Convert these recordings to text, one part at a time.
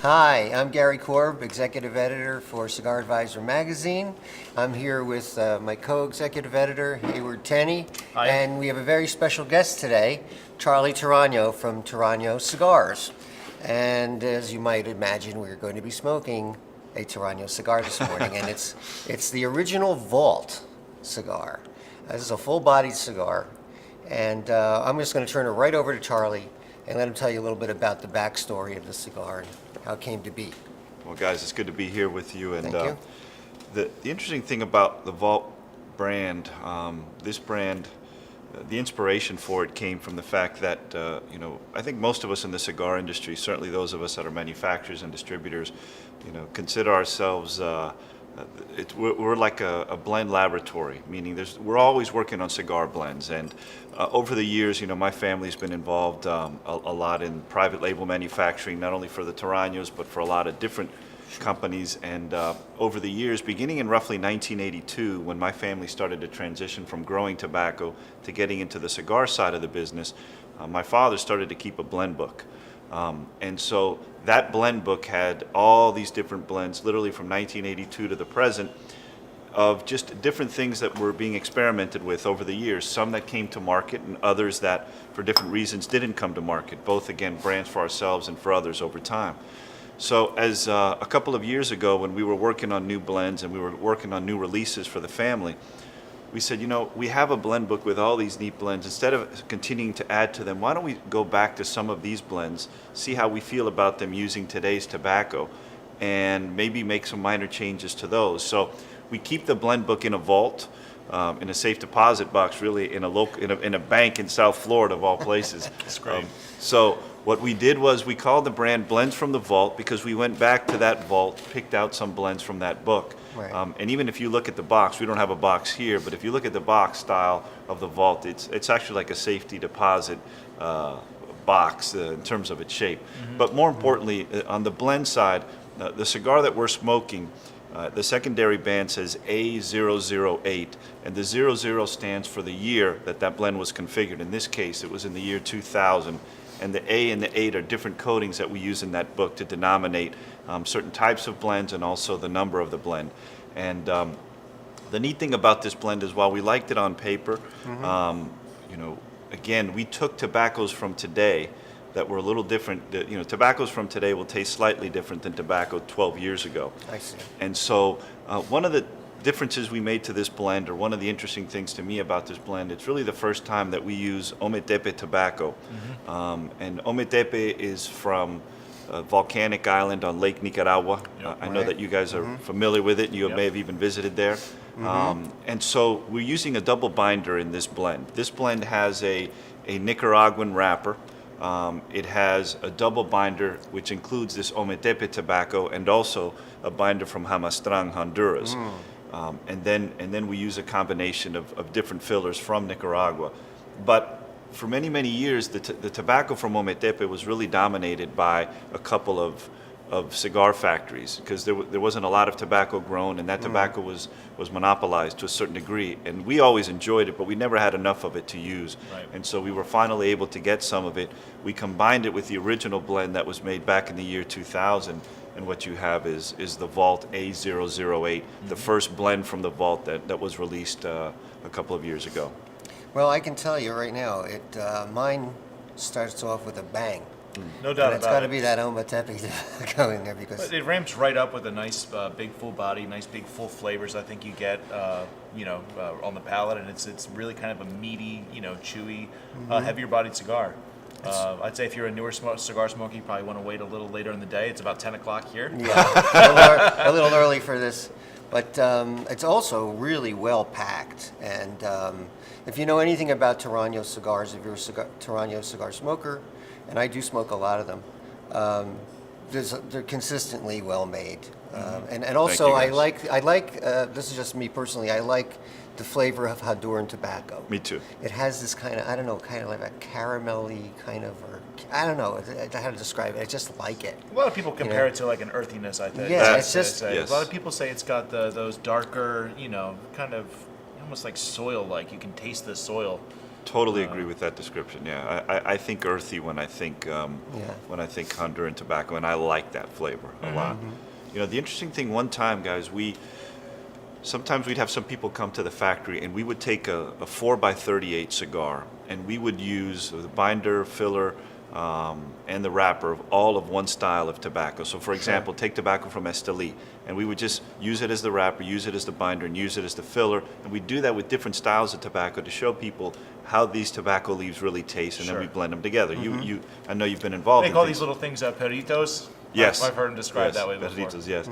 Hi, I'm Gary Korb, Executive Editor for Cigar Advisor Magazine. I'm here with my co-executive editor, Hayward Tenney. Hi. And we have a very special guest today, Charlie Torano from Torano Cigars. And as you might imagine, we're going to be smoking a Torano cigar this morning, and it's the original Vault cigar. This is a full-bodied cigar, and I'm just going to turn it right over to Charlie and let him tell you a little bit about the backstory of the cigar and how it came to be. Well, guys, it's good to be here with you. And Thank you. The interesting thing about the Vault brand, this brand, the inspiration for it came from the fact that, I think most of us in the cigar industry, certainly those of us that are manufacturers and distributors, consider ourselves, we're like a blend laboratory, meaning we're always working on cigar blends. And over the years, my family's been involved a lot in private label manufacturing, not only for the Toranos, but for a lot of different companies. And over the years, beginning in roughly 1982, when my family started to transition from growing tobacco to getting into the cigar side of the business, my father started to keep a blend book. And so that blend book had all these different blends, literally from 1982 to the present, of just different things that were being experimented with over the years. Some that came to market and others that, for different reasons, didn't come to market, both, again, brands for ourselves and for others over time. So as a couple of years ago, when we were working on new blends and we were working on new releases for the family, we said, we have a blend book with all these neat blends. Instead of continuing to add to them, why don't we go back to some of these blends, see how we feel about them using today's tobacco, and maybe make some minor changes to those. So we keep the blend book in a vault, in a safe deposit box, really, in a bank in South Florida, of all places. That's great. So what we did was we called the brand Blends from the Vault because we went back to that vault, picked out some blends from that book. Right. And even if you look at the box, we don't have a box here, but if you look at the box style of the Vault, it's actually like a safety deposit box in terms of its shape. Mm-hmm. But more importantly, on the blend side, the cigar that we're smoking, the secondary band says A008, and the 00 stands for the year that blend was configured. In this case, it was in the year 2000. And the A and the 8 are different codings that we use in that book to denominate certain types of blends and also the number of the blend. And the neat thing about this blend is while we liked it on paper, mm-hmm. Again, we took tobaccos from today that were a little different. Tobaccos from today will taste slightly different than tobacco 12 years ago. I see. And so one of the differences we made to this blend, or one of the interesting things to me about this blend, it's really the first time that we use Ometepe tobacco. Mm-hmm. And Ometepe is from a volcanic island on Lake Nicaragua. Yep. I know that you guys are mm-hmm. familiar with it, and you Yep. may have even visited there. Mm-hmm. And so we're using a double binder in this blend. This blend has a Nicaraguan wrapper. It has a double binder, which includes this Ometepe tobacco and also a binder from Jamastran, Honduras. Mm. And then we use a combination of different fillers from Nicaragua. But for many, many years, the tobacco from Ometepe was really dominated by a couple of cigar factories because there wasn't a lot of tobacco grown, and that tobacco was monopolized to a certain degree. And we always enjoyed it, but we never had enough of it to use. Right. And so we were finally able to get some of it. We combined it with the original blend that was made back in the year 2000. And what you have is the Vault A008, mm-hmm. the first blend from the Vault that was released a couple of years ago. Well, I can tell you right now, mine starts off with a bang. No doubt It's about got to it. be that Ometepe going there because But it ramps right up with a nice big full body, nice big full flavors. I think you get on the palate, and it's really kind of a meaty, chewy, mm-hmm. heavier bodied cigar. I'd say if you're a newer cigar smoker, you probably want to wait a little later in the day. It's about 10 o'clock here. Yeah, a little early for this, but it's also really well packed. And if you know anything about Torano cigars, if you're a Torano cigar smoker, and I do smoke a lot of them, they're consistently well made. And also you, I guys. like this is just me personally, I like the flavor of Honduran tobacco. Me too. It has this kind of, kind of like a caramelly kind of, or I don't know how to describe it. I just like it. A lot of people compare it to like an earthiness, I think. Yeah, That's it's just- what they say. Yes. A lot of people say it's got those darker, kind of almost like soil-like. You can taste the soil Totally agree with that description. Yeah, I think earthy when I think Honduran tobacco, and I like that flavor a lot. You know, the interesting thing, one time, guys, sometimes we'd have some people come to the factory, and we would take a 4x38 cigar, and we would use the binder, filler, and the wrapper of all of one style of tobacco. So, for example, take tobacco from Esteli, and we would just use it as the wrapper, use it as the binder, and use it as the filler. And we do that with different styles of tobacco to show people how these tobacco leaves really taste, and then we blend them together. I know you've been involved. They call these little things perritos. Yes, I've heard them described that way before. Perritos, yes.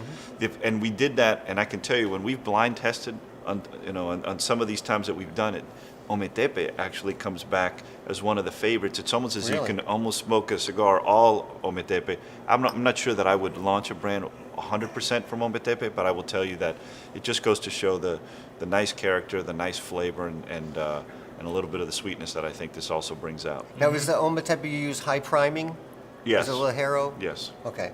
And we did that, and I can tell you, when we've blind tested, on some of these times that we've done it, Ometepe actually comes back as one of the favorites. It's almost as you can almost smoke a cigar all Ometepe. I'm not sure that I would launch a brand 100% from Ometepe, but I will tell you that it just goes to show the nice character, the nice flavor, and a little bit of the sweetness that I think this also brings out. Now, is the Ometepe you use high priming? Yes. Is it ligero? Yes. Okay.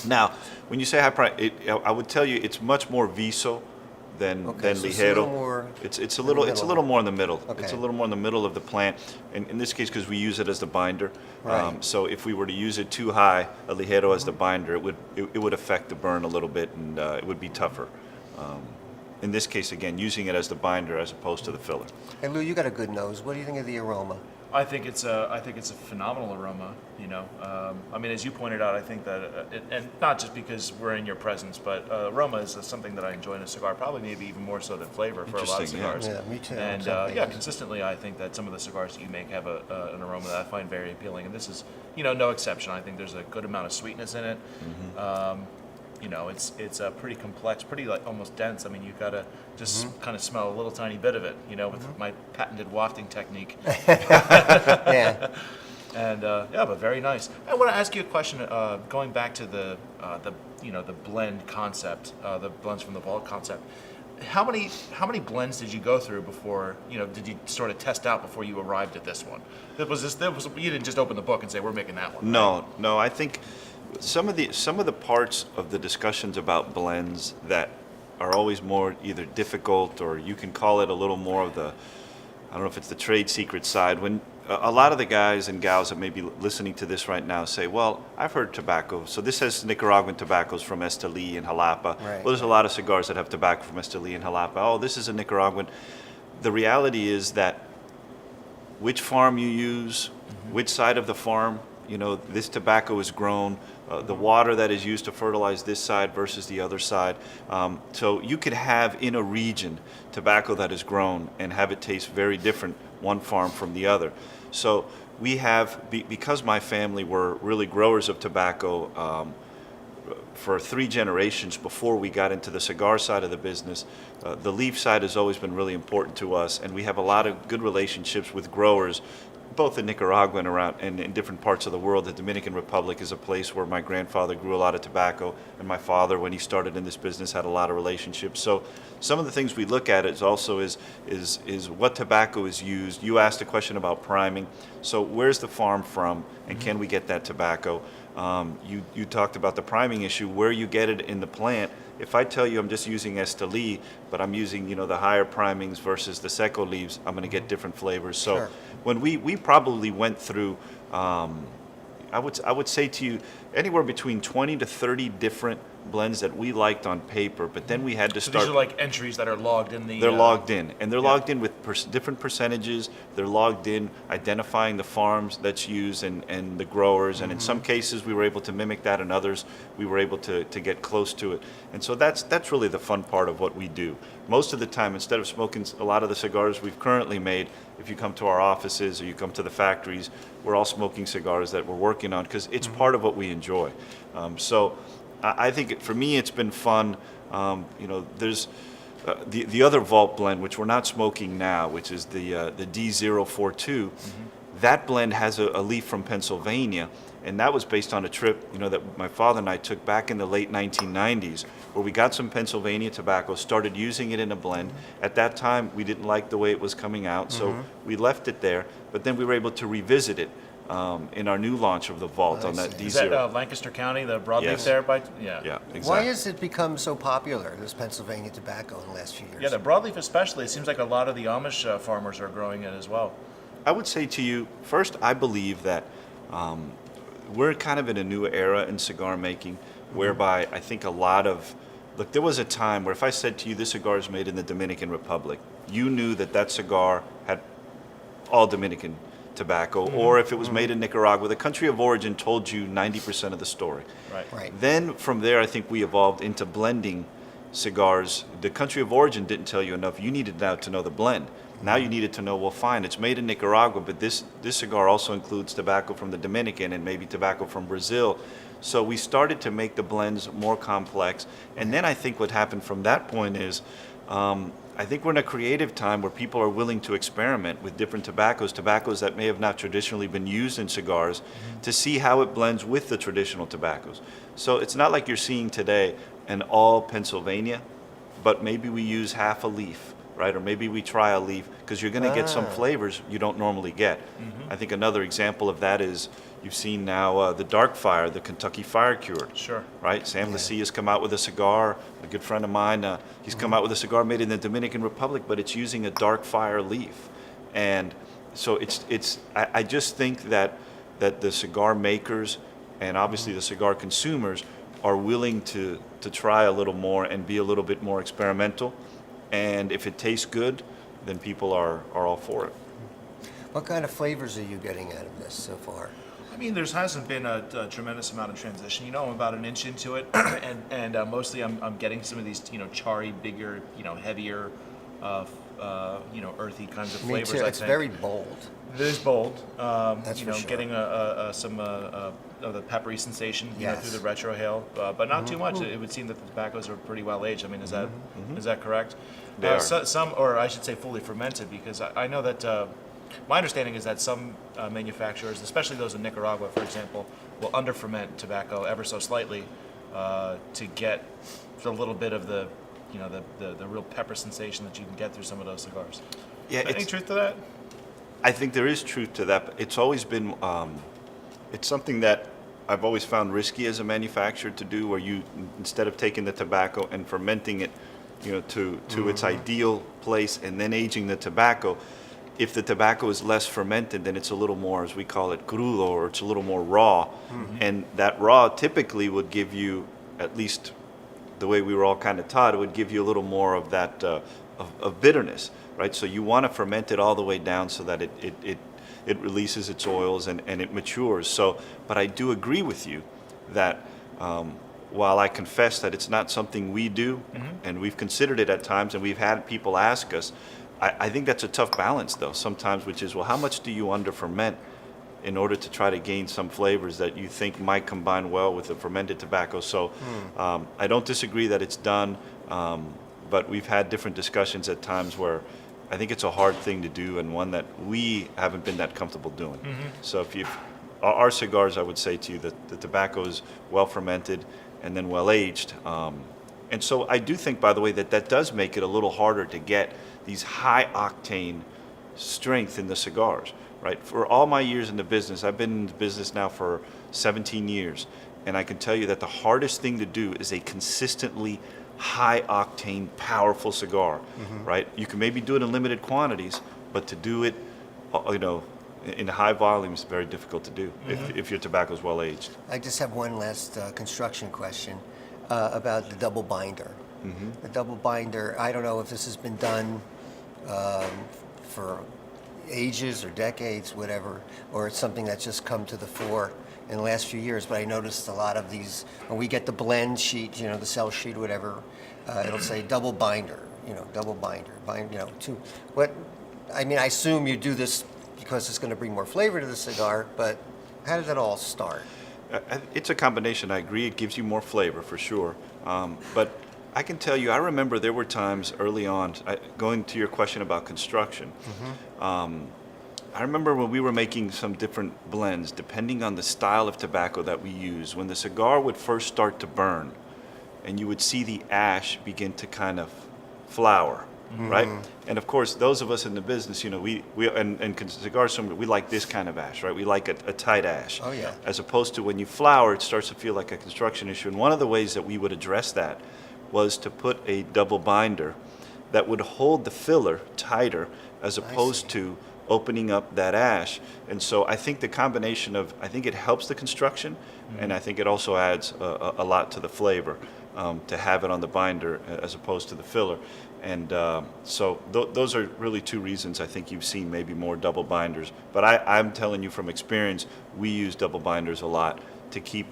Now, when you say high prime, I would tell you it's much more viso than So ligero. it's a little more It's a little more in the middle. Okay. It's a little more in the middle of the plant. And in this case, because we use it as the binder. Right. So if we were to use it too high, a ligero as the binder, it would affect the burn a little bit, and it would be tougher. In this case, again, using it as the binder as opposed to the filler. Hey Lou, you got a good nose. What do you think of the aroma? I think it's a phenomenal aroma. You know, I mean, as you pointed out, I think that, and not just because we're in your presence, but aroma is something that I enjoy in a cigar, probably maybe even more so than flavor for a lot of Interesting, yeah. cigars. Yeah, me too. And Something. consistently, I think that some of the cigars that you make have an aroma that I find very appealing, and this is, no exception. I think there's a good amount of sweetness in it. It's pretty complex, pretty like almost dense. I mean, you've got to just kind of smell a little tiny bit of it, with my patented wafting technique. Yeah. And but very nice. I want to ask you a question. Going back to the blend concept, the blends from the vault concept. How many blends did you go through before? Did you sort of test out before you arrived at this one? You didn't just open the book and say we're making that one. No, no. I think some of the parts of the discussions about blends that are always more either difficult, or you can call it a little more of the, I don't know if it's the trade secret side, when a lot of the guys and gals that may be listening to this right now say, well, I've heard tobacco, so this has Nicaraguan tobaccos from Esteli and Jalapa. Right. Well, there's a lot of cigars that have tobacco from Esteli and Jalapa. Oh, this is a Nicaraguan. The reality is that which farm you use, which side of the farm, this tobacco is grown, the water that is used to fertilize this side versus the other side. So you could have in a region tobacco that is grown and have it taste very different one farm from the other. So we have, because my family were really growers of tobacco for 3 generations before we got into the cigar side of the business, the leaf side has always been really important to us, and we have a lot of good relationships with growers, both in Nicaragua and around and in different parts of the world. The Dominican Republic is a place where my grandfather grew a lot of tobacco, and my father, when he started in this business, had a lot of relationships. So some of the things we look at is also is what tobacco is used. You asked a question about priming. So where's the farm from, and can we get that tobacco? You talked about the priming issue, where you get it in the plant. If I tell you I'm just using Esteli, but I'm using the higher primings versus the Seco leaves, I'm going to get different flavors. So Sure. when we probably went through, I would say to you, anywhere between 20 to 30 different blends that we liked on paper, but then we had to So start. these are like entries that are logged in the. They're logged in, and they're logged in with different percentages. They're logged in identifying the farms that's used and the growers, and in some cases we were able to mimic that, and others we were able to get close to it. And so that's really the fun part of what we do. Most of the time, instead of smoking a lot of the cigars we've currently made, if you come to our offices or you come to the factories, we're all smoking cigars that we're working on because it's part of what we enjoy. So I think for me it's been fun. There's the other vault blend, which we're not smoking now, which is the D042. That blend has a leaf from Pennsylvania, and that was based on a trip that my father and I took back in the late 1990s, where we got some Pennsylvania tobacco, started using it in a blend. At that time, we didn't like the way it was coming out, so we left it there. But then we were able to revisit it in our new launch of the vault on that D0. Is that Lancaster County, the broadleaf Yes. there? Yeah, exactly. Why has it become so popular, this Pennsylvania tobacco, in the last few years? Yeah, the broadleaf especially. It seems like a lot of the Amish farmers are growing it as well. I would say to you, first, I believe that we're kind of in a new era in cigar making, whereby I think a lot of, look, there was a time where if I said to you, this cigar is made in the Dominican Republic, you knew that that cigar had all Dominican tobacco, or if it was made in Nicaragua, the country of origin told you 90% of the story. Right. Right. Then from there, I think we evolved into blending cigars. The country of origin didn't tell you enough. You needed now to know the blend. Now you needed to know, well, fine, it's made in Nicaragua, but this cigar also includes tobacco from the Dominican and maybe tobacco from Brazil. So we started to make the blends more complex. And then I think what happened from that point is, I think we're in a creative time where people are willing to experiment with different tobaccos that may have not traditionally been used in cigars, to see how it blends with the traditional tobaccos. So it's not like you're seeing today an all Pennsylvania, but maybe we use half a leaf, right? Or maybe we try a leaf, because you're going to get some flavors you don't normally get. I think another example of that is you've seen now the Dark Fire, the Kentucky Fire Cured. Sure. Right? Sam Lassie has come out with a cigar, a good friend of mine, he's come out with a cigar made in the Dominican Republic, but it's using a Dark Fire leaf. And so I just think that the cigar makers and obviously the cigar consumers are willing to try a little more and be a little bit more experimental. And if it tastes good, then people are all for it. What kind of flavors are you getting out of this so far? I mean, there hasn't been a tremendous amount of transition. You know, I'm about an inch into it, and mostly I'm getting some of these, charry, bigger, heavier, earthy kinds of Me flavors. too. I It's think. very bold. It is bold. That's for sure. Getting some of the peppery sensation, Yes. through the retrohale, but not too much. It would seem that the tobaccos are pretty well aged. I mean, is that correct? They are. Some, or I should say, fully fermented, because I know that. My understanding is that some manufacturers, especially those in Nicaragua, for example, will under-ferment tobacco ever so slightly to get a little bit of the real pepper sensation that you can get through some of those cigars. Yeah, Is there any truth to that? I think there is truth to that. But it's always been, it's something that I've always found risky as a manufacturer to do, where you, instead of taking the tobacco and fermenting it, to its ideal place and then aging the tobacco, if the tobacco is less fermented, then it's a little more, as we call it, crudo, or it's a little more raw. And that raw typically would give you, at least the way we were all kind of taught, it would give you a little more of that, of bitterness, right? So you want to ferment it all the way down so that it releases its oils and it matures. So, but I do agree with you that while I confess that it's not something we do, and we've considered it at times, and we've had people ask us, I think that's a tough balance, though, sometimes, which is, well, how much do you under-ferment in order to try to gain some flavors that you think might combine well with the fermented tobacco? So I don't disagree that it's done, but we've had different discussions at times where I think it's a hard thing to do, and one that we haven't been that comfortable doing. So our cigars, I would say to you that the tobacco is well fermented and then well aged. And so I do think, by the way, that does make it a little harder to get these high octane strength in the cigars, right? For all my years in the business, I've been in the business now for 17 years, and I can tell you that the hardest thing to do is a consistently high octane, powerful cigar, right? You can maybe do it in limited quantities, but to do it, in high volumes, very difficult to do if your tobacco is well aged. I just have one last construction question about the double binder. The double binder, I don't know if this has been done for ages or decades, whatever, or it's something that's just come to the fore in the last few years, but I noticed a lot of these, when we get the blend sheet, the sell sheet, whatever, it'll say double binder, I assume you do this because it's going to bring more flavor to the cigar, but how did that all start? It's a combination. I agree. It gives you more flavor for sure. But I can tell you, I remember there were times early on, going to your question about construction, I remember when we were making some different blends, depending on the style of tobacco that we use, when the cigar would first start to burn, and you would see the ash begin to kind of flower, right? And of course, those of us in the business, cigars, we like this kind of ash, right? We like a tight ash. Oh, yeah. As opposed to when you flower, it starts to feel like a construction issue. And one of the ways that we would address that was to put a double binder that would hold the filler tighter, as opposed to opening up that ash. And so I think the combination of, I think it helps the construction, and I think it also adds a lot to the flavor to have it on the binder as opposed to the filler. And so those are really two reasons I think you've seen maybe more double binders. But I'm telling you from experience, we use double binders a lot to keep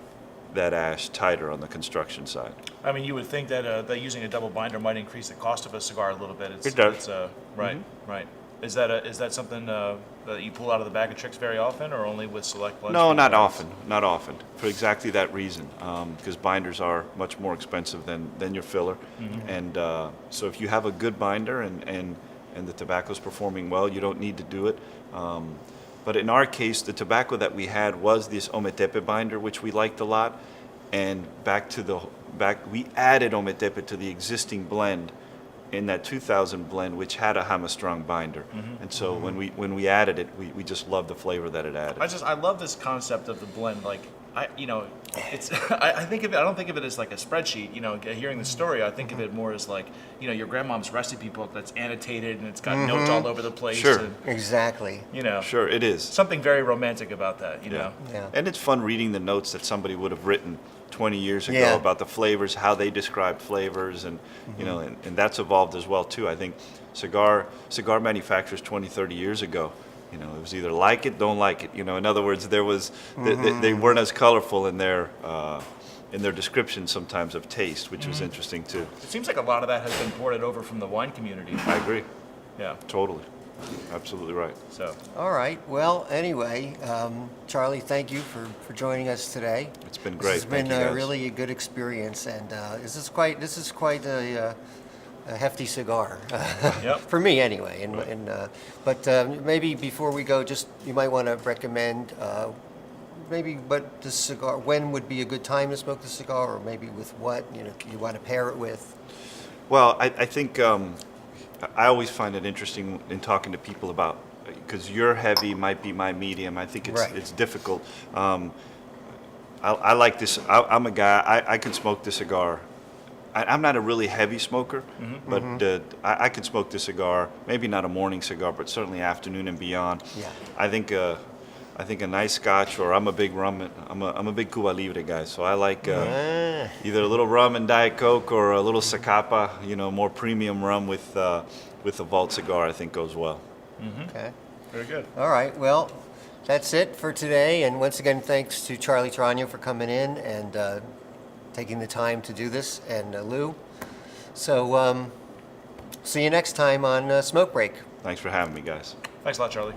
that ash tighter on the construction side. I mean, you would think that that using a double binder might increase the cost of a cigar a little bit. It does. It's, right, right. Is that something that you pull out of the bag of tricks very often, or only with select blends? No, not often. Not often. For exactly that reason, because binders are much more expensive than your filler, and so if you have a good binder and the tobacco's performing well, you don't need to do it. But in our case, the tobacco that we had was this Ometepe binder, which we liked a lot, and we added Ometepe to the existing blend in that 2000 blend, which had a Hammerstrong binder, and so when we added it, we just loved the flavor that it added. I love this concept of the blend. Like it's I think of it. I don't think of it as like a spreadsheet. Hearing the story, I think of it more as like your grandmom's recipe book that's annotated and it's got notes all over the place. Sure. And, Exactly. Sure, it is. something very romantic about that. You know. Yeah. And it's fun reading the notes that somebody would have written 20 years ago Yeah. about the flavors, how they describe flavors, and and that's evolved as well too. I think cigar manufacturers 20, 30 years ago, it was either like it, don't like it. In other words, there was they weren't as colorful in their description sometimes of taste, which was interesting too. It seems like a lot of that has been ported over from the wine community. I agree. Yeah. Totally. Absolutely right. So. All right. Well, anyway, Charlie, thank you for joining us today. It's been great. This has been Thank you, guys. really a good experience, and this is quite a hefty cigar Yep. for me anyway. But maybe before we go, just you might want to recommend maybe what the cigar. When would be a good time to smoke the cigar, or maybe with what you want to pair it with. Well, I think I always find it interesting in talking to people about, because your heavy might be my medium. I think Right. it's difficult. I like this. I'm a guy. I can smoke this cigar. I'm not a really heavy smoker, but I can smoke this cigar. Maybe not a morning cigar, but certainly afternoon and beyond. Yeah. I think a nice Scotch, or I'm a big rum. I'm a big Cuba Libre guy, so I like either a little rum and Diet Coke or a little Zacapa. More premium rum with a Vault cigar. I think goes well. Okay. Very good. All right. Well, that's it for today. And once again, thanks to Charlie Torano for coming in and taking the time to do this, and Lou. So see you next time on Smoke Break. Thanks for having me, guys. Thanks a lot, Charlie.